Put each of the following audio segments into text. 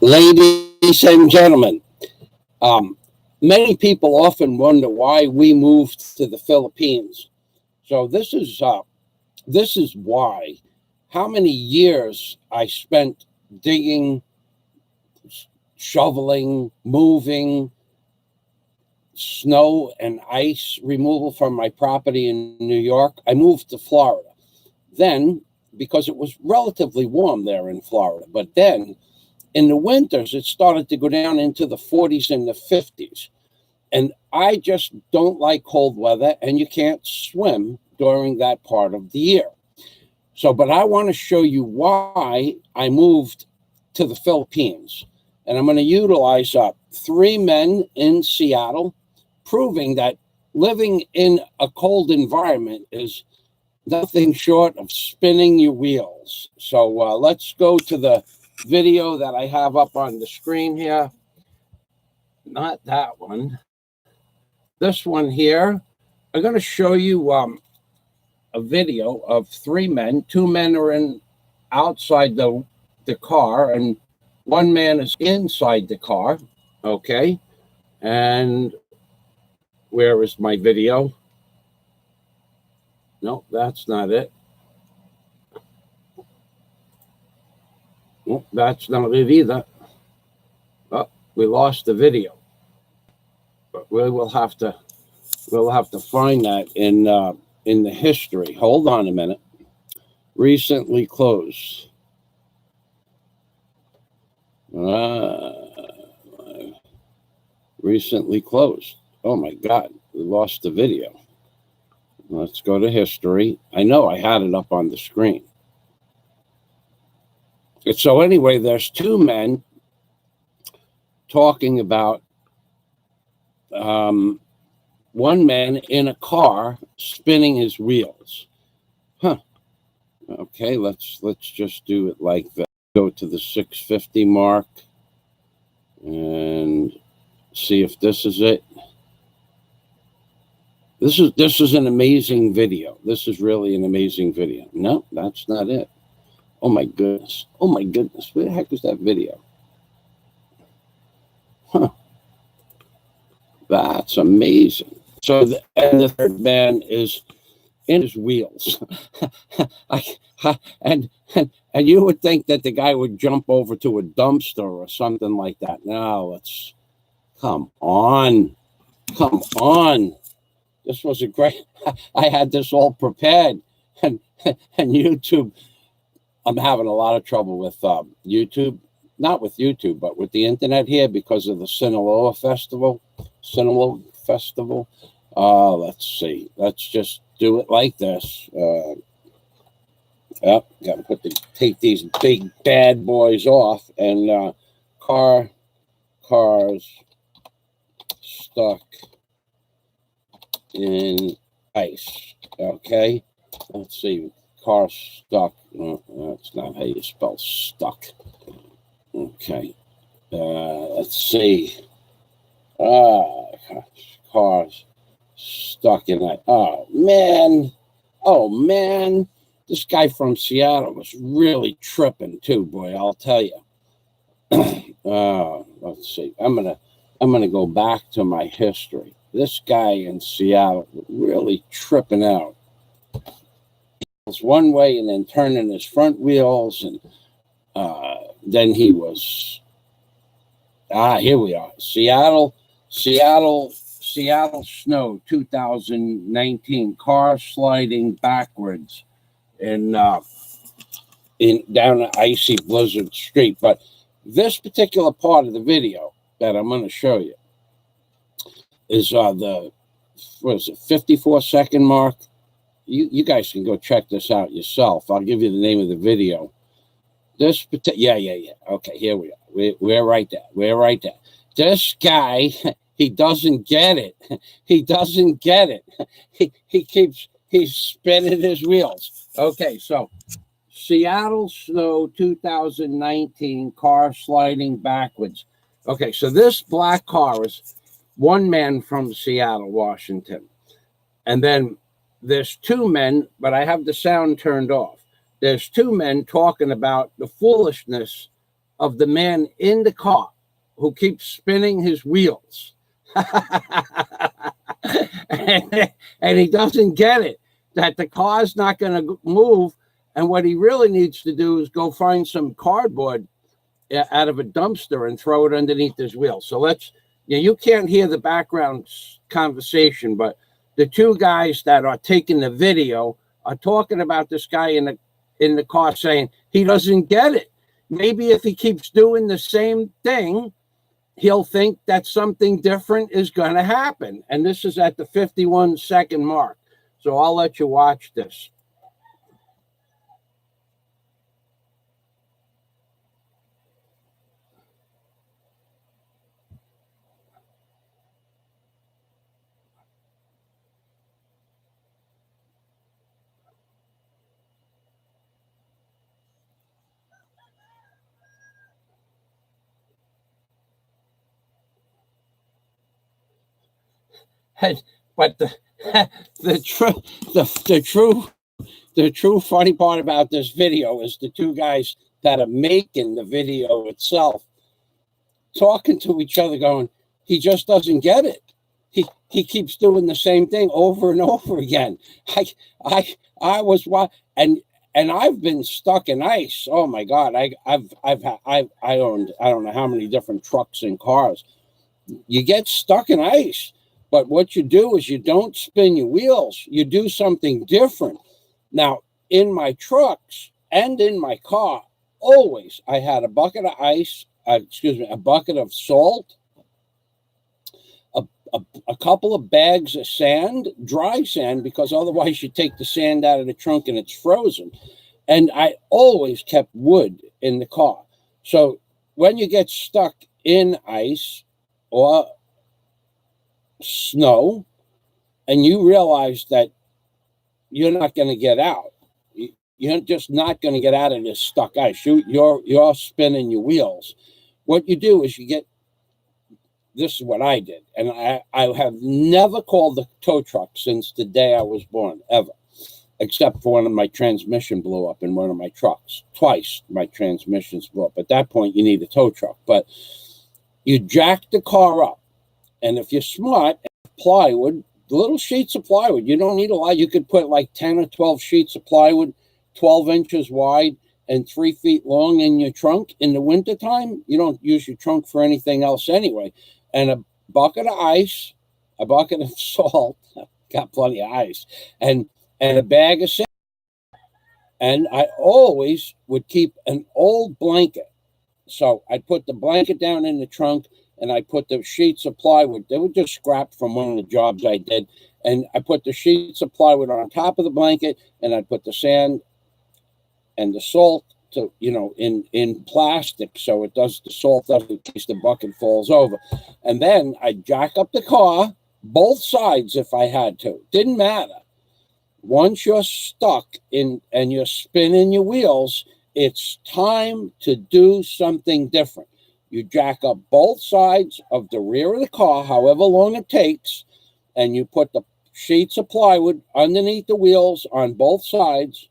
Ladies and gentlemen, many people often wonder why we moved to the Philippines. So this is why. How many years I spent digging, shoveling, moving, snow and ice removal from my property in New York. I moved to Florida. Then, because it was relatively warm there in Florida, but then in the winters, it started to go down into the 40s and the 50s. And I just don't like cold weather, and you can't swim during that part of the year. So, but I want to show you why I moved to the Philippines. And I'm going to utilize 3 men in Seattle, proving that living in a cold environment is nothing short of spinning your wheels. So let's go to the video that I have up on the screen here. Not that one. This one here. I'm going to show you a video of 3 men. 2 men are outside the car, and 1 man is inside the car. Okay. And where is my video? No, that's not it. No, that's not it either. Oh, we lost the video. But we'll have to find that in the history. Hold on a minute. Recently closed. Recently closed. Oh my God, we lost the video. Let's go to history. I know I had it up on the screen. So anyway, there's 2 men talking about 1 man in a car spinning his wheels. Huh. Okay, let's just do it like that. Go to the 650 mark and see if this is it. This is an amazing video. This is really an amazing video. No, that's not it. Oh my goodness. Oh my goodness. Where the heck is that video? Huh. That's amazing. So the 3rd man is in his wheels. and you would think that the guy would jump over to a dumpster or something like that. No, come on. Come on. This was a great, I had this all prepared. And YouTube, I'm having a lot of trouble with YouTube. Not with YouTube, but with the internet here because of the Sinaloa Festival. Let's see. Let's just do it like this. Yep, got to take these big bad boys off. And cars stuck in ice. Okay, let's see. Car stuck. No, that's not how you spell stuck. Okay, let's see. Cars stuck in that. Oh man, this guy from Seattle was really tripping too, boy. I'll tell you. Let's see. I'm gonna go back to my history. This guy in Seattle was really tripping out. Was one way and then turning his front wheels, and then he was here we are. Seattle snow 2019, car sliding backwards in down an icy blizzard street. But this particular part of the video that I'm going to show you is the 54-second mark. You guys can go check this out yourself. I'll give you the name of the video. This yeah. Okay, here we are. We're right there. We're right there. This guy, he doesn't get it. He doesn't get it. He's spinning his wheels. Okay, so Seattle snow 2019, car sliding backwards. Okay, so this black car is 1 man from Seattle, Washington. And then there's 2 men, but I have the sound turned off. There's 2 men talking about the foolishness of the man in the car who keeps spinning his wheels. and he doesn't get it, that the car's not going to move. And what he really needs to do is go find some cardboard out of a dumpster and throw it underneath his wheel. So let's, you can't hear the background conversation, but the two guys that are taking the video are talking about this guy in the car saying he doesn't get it. Maybe if he keeps doing the same thing, he'll think that something different is going to happen. And this is at the 51-second mark. So I'll let you watch this. But the true funny part about this video is the two guys that are making the video itself talking to each other, going, he just doesn't get it. He keeps doing the same thing over and over again. I I've been stuck in ice. Oh my God! I owned, I don't know how many different trucks and cars. You get stuck in ice. But what you do is you don't spin your wheels. You do something different. Now, in my trucks and in my car, always I had a bucket of ice, a bucket of salt, a couple of bags of sand, dry sand, because otherwise you take the sand out of the trunk and it's frozen. And I always kept wood in the car. So when you get stuck in ice or snow and you realize that you're not going to get out, you're just not going to get out of this stuck ice, you're spinning your wheels, what you do is you get, this is what I did, and I have never called the tow truck since the day I was born, ever, except for when my transmission blew up in one of my trucks. Twice my transmissions blew up. At that point you need a tow truck, but you jack the car up. And if you're smart, plywood, little sheets of plywood, you don't need a lot. You could put like 10 or 12 sheets of plywood, 12 inches wide and 3 feet long in your trunk. In the wintertime, you don't use your trunk for anything else anyway. And a bucket of ice, a bucket of salt, got plenty of ice, and a bag of sand. And I always would keep an old blanket. So I'd put the blanket down in the trunk, and I put the sheets of plywood. They were just scrapped from one of the jobs I did. And I put the sheets of plywood on top of the blanket, and I put the sand and the salt to, in plastic, so it does, the salt doesn't, in case the bucket falls over. And then I jack up the car, both sides if I had to. Didn't matter. Once you're stuck in and you're spinning your wheels, it's time to do something different. You jack up both sides of the rear of the car, however long it takes, and you put the sheets of plywood underneath the wheels on both sides.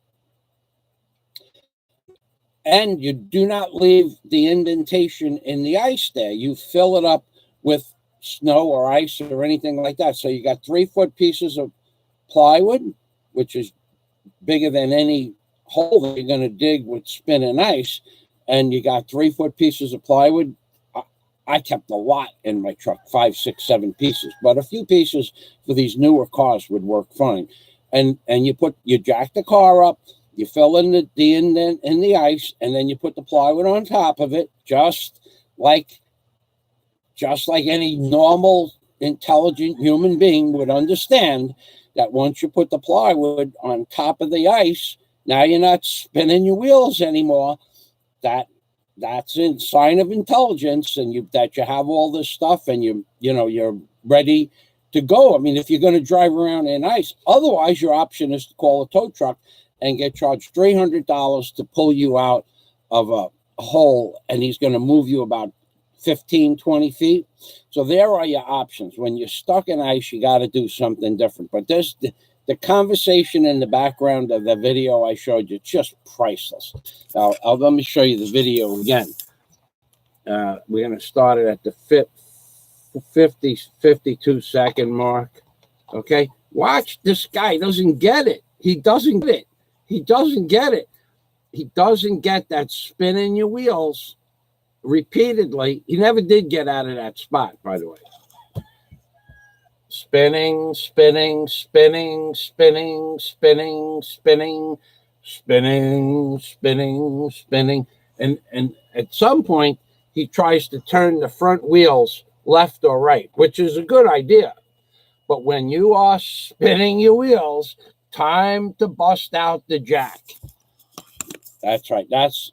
And you do not leave the indentation in the ice there. You fill it up with snow or ice or anything like that. So you got 3-foot pieces of plywood, which is bigger than any hole that you're going to dig with spinning ice. And you got 3-foot pieces of plywood. I kept a lot in my truck, 5, 6, 7 pieces, but a few pieces for these newer cars would work fine. And you jack the car up, you fill in the indent in the ice, and then you put the plywood on top of it, just like any normal, intelligent human being would understand that once you put the plywood on top of the ice, now you're not spinning your wheels anymore. That's a sign of intelligence, and that you have all this stuff, and you're ready to go. I mean, if you're going to drive around in ice, otherwise your option is to call a tow truck and get charged $300 to pull you out of a hole, and he's going to move you about 15, 20 feet. So there are your options. When you're stuck in ice, you got to do something different. But there's the conversation in the background of the video I showed you, just priceless. Now, let me show you the video again. We're going to start it at the 52-second mark. Okay, watch this guy doesn't get it. He doesn't get it. He doesn't get it. He doesn't get that spinning your wheels repeatedly. He never did get out of that spot, by the way. Spinning, spinning, spinning, spinning, spinning, spinning, spinning, spinning, spinning. And at some point, he tries to turn the front wheels left or right, which is a good idea. But when you are spinning your wheels, time to bust out the jack. That's right. That's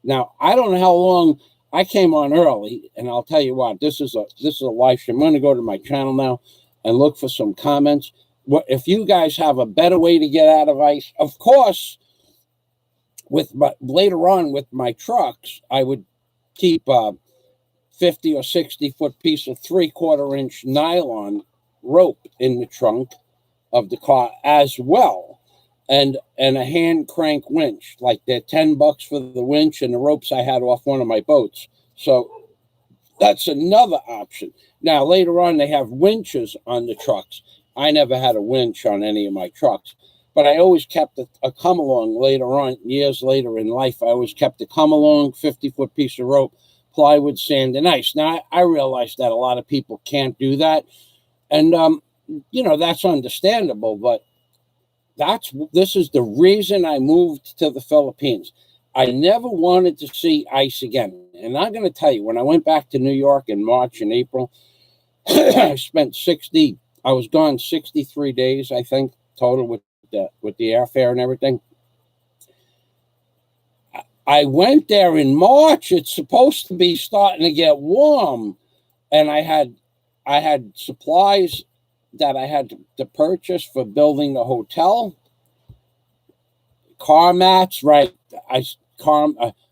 now I don't know how long I came on early, and I'll tell you what, this is a live stream. I'm going to go to my channel now and look for some comments. What if you guys have a better way to get out of ice? Of course, later on with my trucks, I would keep a 50 or 60 foot piece of 3/4 inch nylon rope in the trunk of the car as well, and a hand crank winch. Like they're $10 for the winch and the ropes I had off one of my boats. So that's another option. Now later on they have winches on the trucks. I never had a winch on any of my trucks, but I always kept a come along later on, years later in life. I always kept a come along 50-foot piece of rope, plywood, sand, and ice. Now I realize that a lot of people can't do that, and you know, that's understandable, but this is the reason I moved to the Philippines. I never wanted to see ice again. And I'm going to tell you, when I went back to New York in March and April, I was gone 63 days, I think, total with the airfare and everything. I went there in March. It's supposed to be starting to get warm. And I had supplies that I had to purchase for building the hotel. Car mats, right?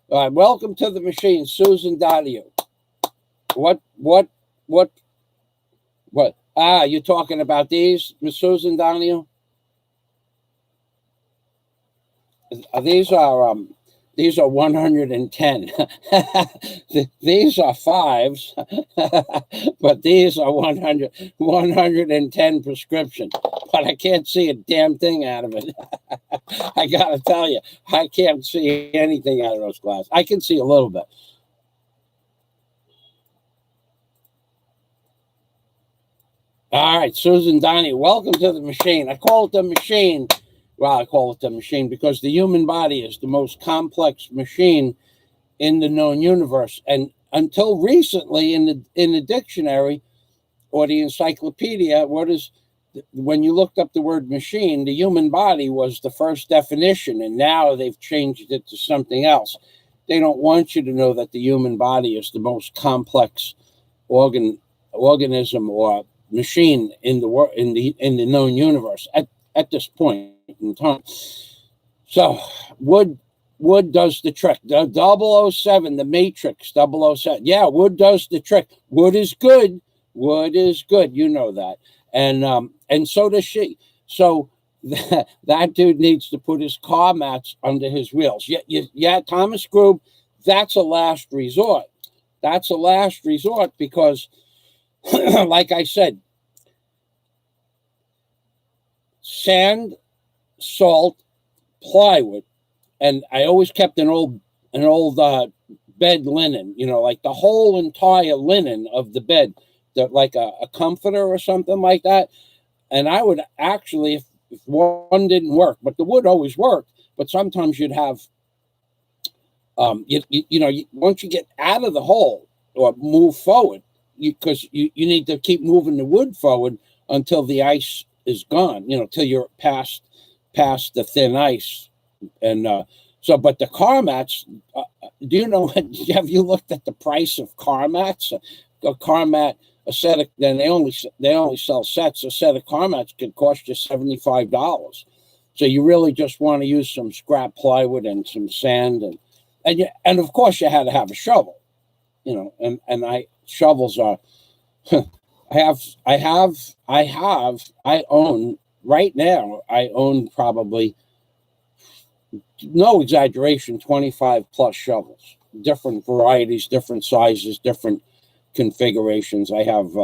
Welcome to the machine, Susan Donahue. What? You're talking about these, Miss Susan Donahue? These are 110. These are 5s, but these are 110 prescription. But I can't see a damn thing out of it. I gotta tell you, I can't see anything out of those glasses. I can see a little bit. All right, Susan Donnie, welcome to the machine. I call it the machine. Well, I call it the machine because the human body is the most complex machine in the known universe. And until recently, in the dictionary or the encyclopedia, when you looked up the word machine, the human body was the first definition, and now they've changed it to something else. They don't want you to know that the human body is the most complex organism or machine in the known universe at this point in time. So wood does the trick. The 007, the Matrix 007. Yeah, wood does the trick. Wood is good. Wood is good. You know that. And so does she. So that dude needs to put his car mats under his wheels. Yeah, Thomas Grube, that's a last resort. That's a last resort because, like I said, sand, salt, plywood, and I always kept an old bed linen, you know, like the whole entire linen of the bed, like a comforter or something like that. And I would actually, if one didn't work, but the wood always worked, but sometimes you'd have, once you get out of the hole or move forward, because you need to keep moving the wood forward until the ice is gone, you know, till you're past the thin ice. And but the car mats, do you know, have you looked at the price of car mats? A car mat, a set of, then they only sell sets. A set of car mats could cost you $75. So you really just want to use some scrap plywood and some sand, and of course you had to have a shovel, you know, and shovels are I own right now, I own probably, no exaggeration, 25 plus shovels. different varieties, different sizes, different configurations. I have